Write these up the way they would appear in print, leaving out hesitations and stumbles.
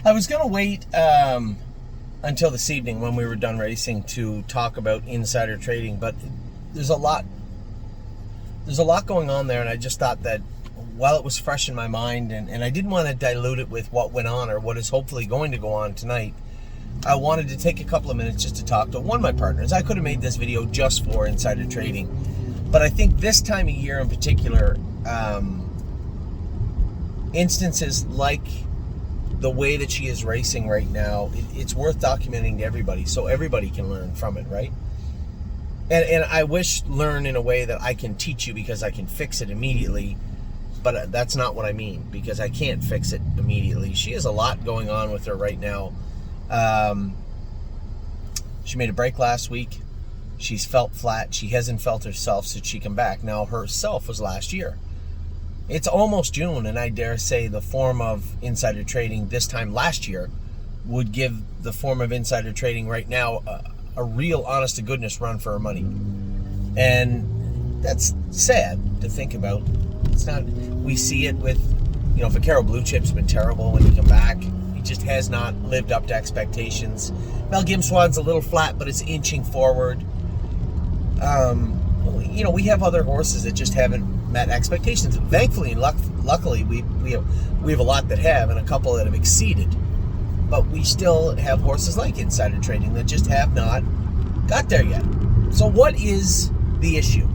I was going to wait until this evening when we were done racing to talk about insider trading, but there's a lot going on there, and I just thought that while it was fresh in my mind, and I didn't want to dilute it with what went on or what is hopefully going to go on tonight, I wanted to take a couple of minutes just to talk to one of my partners. I could have made this video just for insider trading, but I think this time of year in particular, instances like the way that she is racing right now, it's worth documenting to everybody so everybody can learn from it, right? And I wish learn in a way that I can teach you because I can fix it immediately, but that's not what I mean, because I can't fix it immediately. She has a lot going on with her right now. She made a break last week. She's felt flat. She hasn't felt herself since she came back. Now, herself was last year. It's almost June, and I dare say the form of insider trading this time last year would give the form of insider trading right now a real honest-to-goodness run for her money. And that's sad to think about. It's not. We see it with, Vaquero Blue Chip's been terrible when he come back. He just has not lived up to expectations. Mel Gimswan's a little flat, but it's inching forward. We have other horses that just haven't met expectations. Thankfully and luckily, we have a lot that have, and a couple that have exceeded. But we still have horses like insider trading that just have not got there yet. So what is the issue?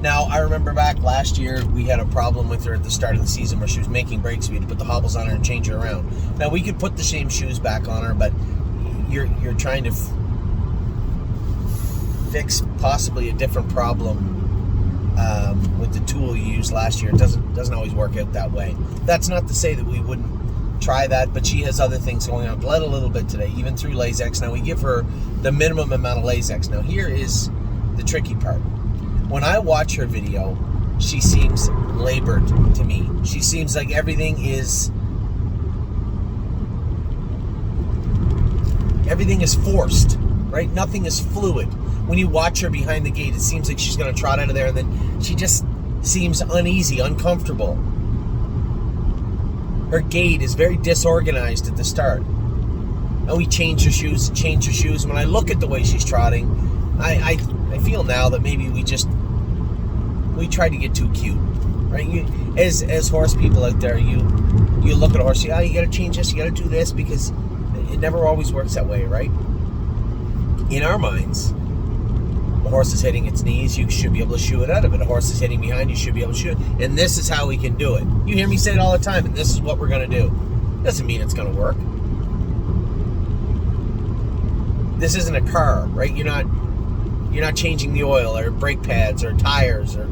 Now, I remember back last year, we had a problem with her at the start of the season where she was making breaks. We had to put the hobbles on her and change her around. Now, we could put the same shoes back on her, but you're trying to fix possibly a different problem with the tool you used last year. It doesn't always work out that way. That's not to say that we wouldn't try that, but she has other things going on. Bled a little bit today, even through Lasix. Now, we give her the minimum amount of Lasix. Now, here is the tricky part. When I watch her video, she seems labored to me. She seems like everything is forced, right? Nothing is fluid. When you watch her behind the gate, it seems like she's going to trot out of there, and then she just seems uneasy, uncomfortable. Her gait is very disorganized at the start. And we change her shoes. When I look at the way she's trotting, I feel now that maybe we try to get too cute, right? As horse people out there, you look at a horse, you got to change this, you got to do this, because it never always works that way, right? In our minds, a horse is hitting its knees, you should be able to shoo it out of it. A horse is hitting behind, you should be able to shoo it. And this is how we can do it. You hear me say it all the time, and this is what we're going to do. Doesn't mean it's going to work. This isn't a car, right? You're not changing the oil or brake pads or tires, or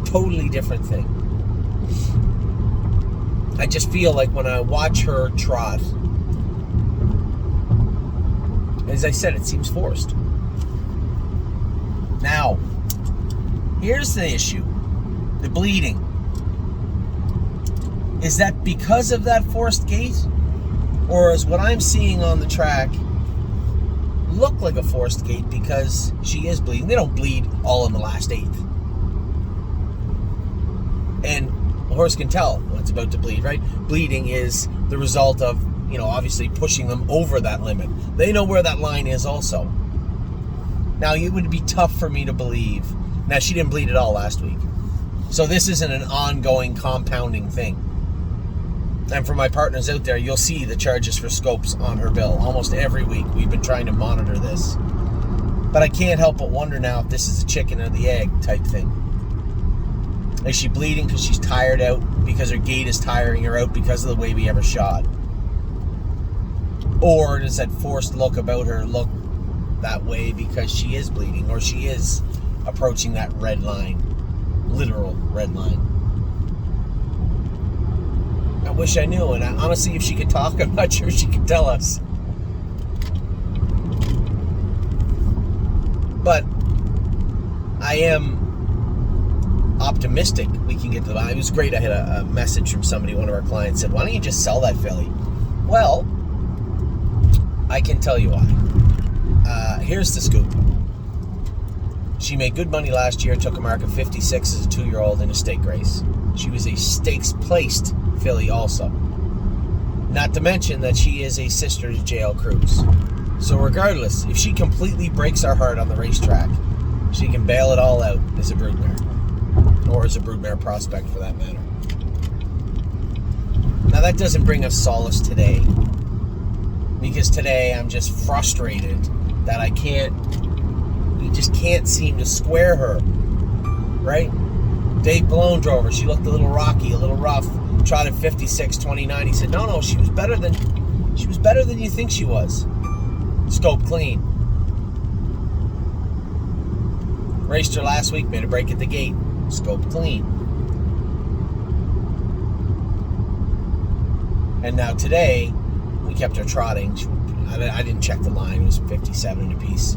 totally different thing. I just feel like when I watch her trot, as I said, it seems forced. Now, here's the issue. The bleeding. Is that because of that forced gait? Or is what I'm seeing on the track look like a forced gait because she is bleeding? They don't bleed all in the last eighth. And a horse can tell when it's about to bleed, right? Bleeding is the result of, obviously pushing them over that limit. They know where that line is also. Now, it would be tough for me to believe. Now, she didn't bleed at all last week. So this isn't an ongoing compounding thing. And for my partners out there, you'll see the charges for scopes on her bill. Almost every week we've been trying to monitor this. But I can't help but wonder now if this is a chicken or the egg type thing. Is she bleeding because she's tired out, because her gait is tiring her out because of the way we have her shod? Or does that forced look about her look that way because she is bleeding, or she is approaching that red line, literal red line? I wish I knew, and honestly, if she could talk, I'm not sure she could tell us. But I am optimistic we can get to the bottom. It was great. I had a message from somebody, one of our clients said, why don't you just sell that filly? Well, I can tell you why. Here's the scoop. She made good money last year, took a mark of 56 as a 2-year-old in a stake race. She was a stakes placed filly also. Not to mention that she is a sister to JL Cruz. So regardless, if she completely breaks our heart on the racetrack, she can bail it all out as a broodmare. Or as a broodmare prospect, for that matter. Now, that doesn't bring us solace today. Because today I'm just frustrated that we just can't seem to square her. Right? Dave Malone drove her. She looked a little rocky, a little rough. Trotted 56.29. He said, no, she was better than you think she was. Scope clean. Raced her last week, made a break at the gate. Scope clean. And now today, we kept her trotting. I didn't check the line. It was 57 apiece.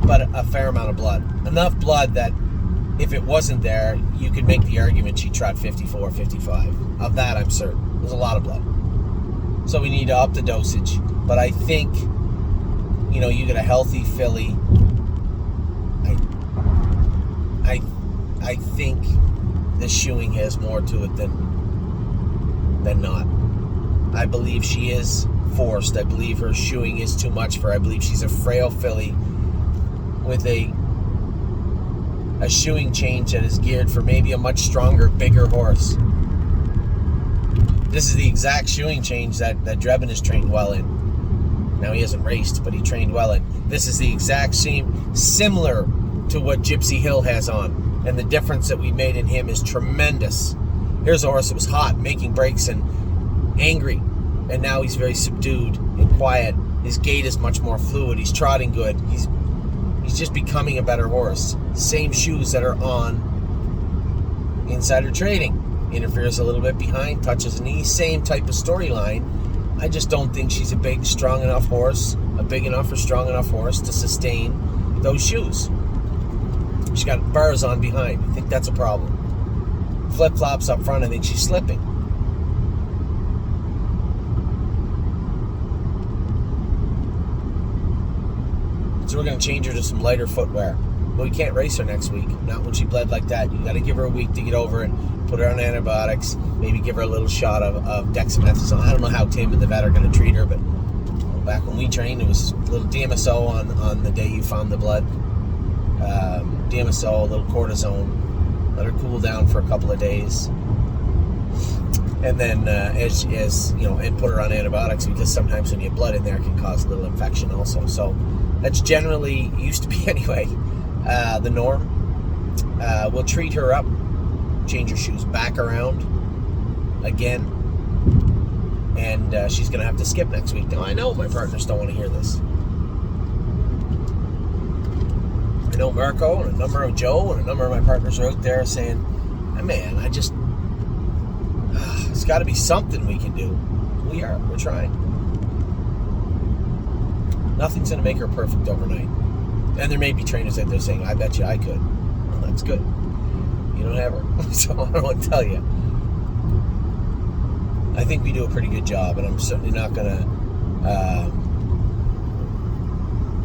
But a fair amount of blood. Enough blood that if it wasn't there, you could make the argument she trot 54, 55. Of that, I'm certain. There's a lot of blood. So we need to up the dosage. But I think, you get a healthy filly. I think the shoeing has more to it than not. I believe she is forced. I believe her shoeing is too much for her. I believe she's a frail filly with a shoeing change that is geared for maybe a much stronger, bigger horse. This is the exact shoeing change that Drebin has trained well in. Now, he hasn't raced, but he trained well in. This is the exact same, similar to what Gypsy Hill has on. And the difference that we made in him is tremendous. Here's a horse that was hot, making breaks and angry. And now he's very subdued and quiet. His gait is much more fluid. He's trotting good. He's just becoming a better horse. Same shoes that are on Insider Trading. Interferes a little bit behind, touches a knee. Same type of storyline. I just don't think she's a big, strong enough horse, a big enough or strong enough horse to sustain those shoes. She's got bars on behind. I think that's a problem. Flip-flops up front, I think she's slipping. So we're going to change her to some lighter footwear. But we can't race her next week. Not when she bled like that. You got to give her a week to get over it. Put her on antibiotics. Maybe give her a little shot of dexamethasone. I don't know how Tim and the vet are going to treat her, but back when we trained, it was a little DMSO on the day you found the blood. DMSO, a little cortisone. Let her cool down for a couple of days. And then, and put her on antibiotics, because sometimes when you have blood in there, it can cause a little infection also. So that's generally, used to be anyway, the norm. We'll treat her up, change her shoes back around again, and she's going to have to skip next week. Now, I know my partners don't want to hear this. I know Marco and a number of Joe and a number of my partners are out there saying, man, it's got to be something we can do. We're trying. Nothing's going to make her perfect overnight. And there may be trainers out there saying, I bet you I could. Well, that's good. You don't have her. So I don't want to tell you. I think we do a pretty good job, and I'm certainly not going to...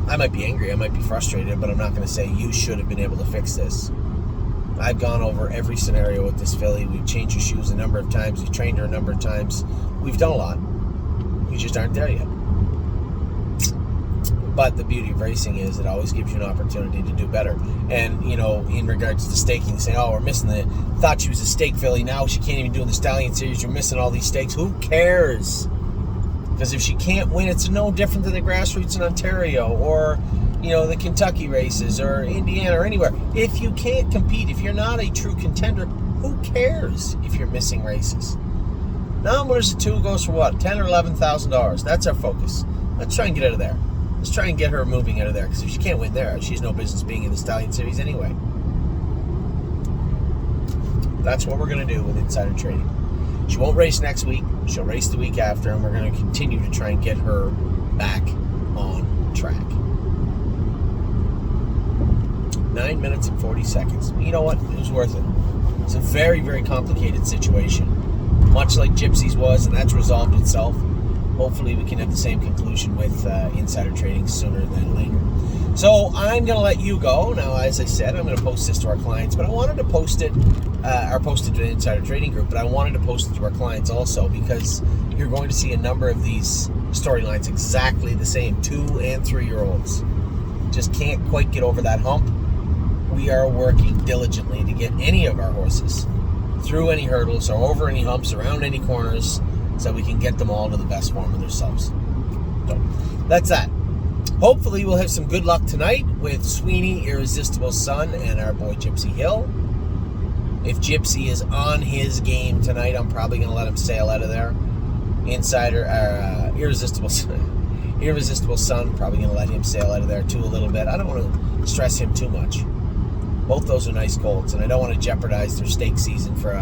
I might be angry, I might be frustrated, but I'm not going to say you should have been able to fix this. I've gone over every scenario with this filly. We've changed her shoes a number of times. We've trained her a number of times. We've done a lot. We just aren't there yet. But the beauty of racing is it always gives you an opportunity to do better. And, in regards to staking, saying, we're missing thought she was a stake filly. Now she can't even do the Stallion Series. You're missing all these stakes. Who cares? Because if she can't win, it's no different than the grassroots in Ontario or, the Kentucky races or Indiana or anywhere. If you can't compete, if you're not a true contender, who cares if you're missing races? Non-winners of 2 goes for what? $10,000 or $11,000. That's our focus. Let's try and get out of there. Let's try and get her moving out of there, because if she can't win there, she's no business being in the Stallion Series anyway. That's what we're going to do with Insider Trading. She won't race next week. She'll race the week after, and we're going to continue to try and get her back on track. 9 minutes and 40 seconds. You know what? It was worth it. It's a very, very complicated situation. Much like Gypsy's was, and that's resolved itself. Hopefully we can have the same conclusion with Insider Trading sooner than later. So I'm going to let you go. Now, as I said, I'm going to post this to our clients, but I wanted to post it, or post it to the Insider Trading Group, but I wanted to post it to our clients also because you're going to see a number of these storylines exactly the same, 2- and 3-year-olds. Just can't quite get over that hump. We are working diligently to get any of our horses through any hurdles or over any humps, around any corners, so we can get them all to the best form of themselves. So that's that. Hopefully we'll have some good luck tonight with Sweeney, Irresistible Sun, and our boy Gypsy Hill. If Gypsy is on his game tonight, I'm probably going to let him sail out of there. Irresistible Sun, probably going to let him sail out of there too a little bit. I don't want to stress him too much. Both those are nice colts, and I don't want to jeopardize their stake season for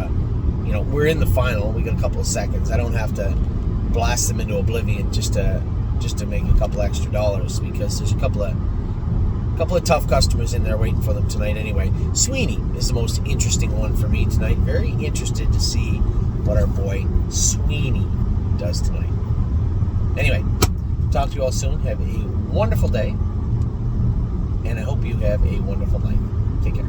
we're in the final. We got a couple of seconds. I don't have to blast them into oblivion just to make a couple extra dollars, because there's a couple of tough customers in there waiting for them tonight anyway. Sweeney is the most interesting one for me tonight. Very interested to see what our boy Sweeney does tonight. Anyway, talk to you all soon. Have a wonderful day, and I hope you have a wonderful night. Take care.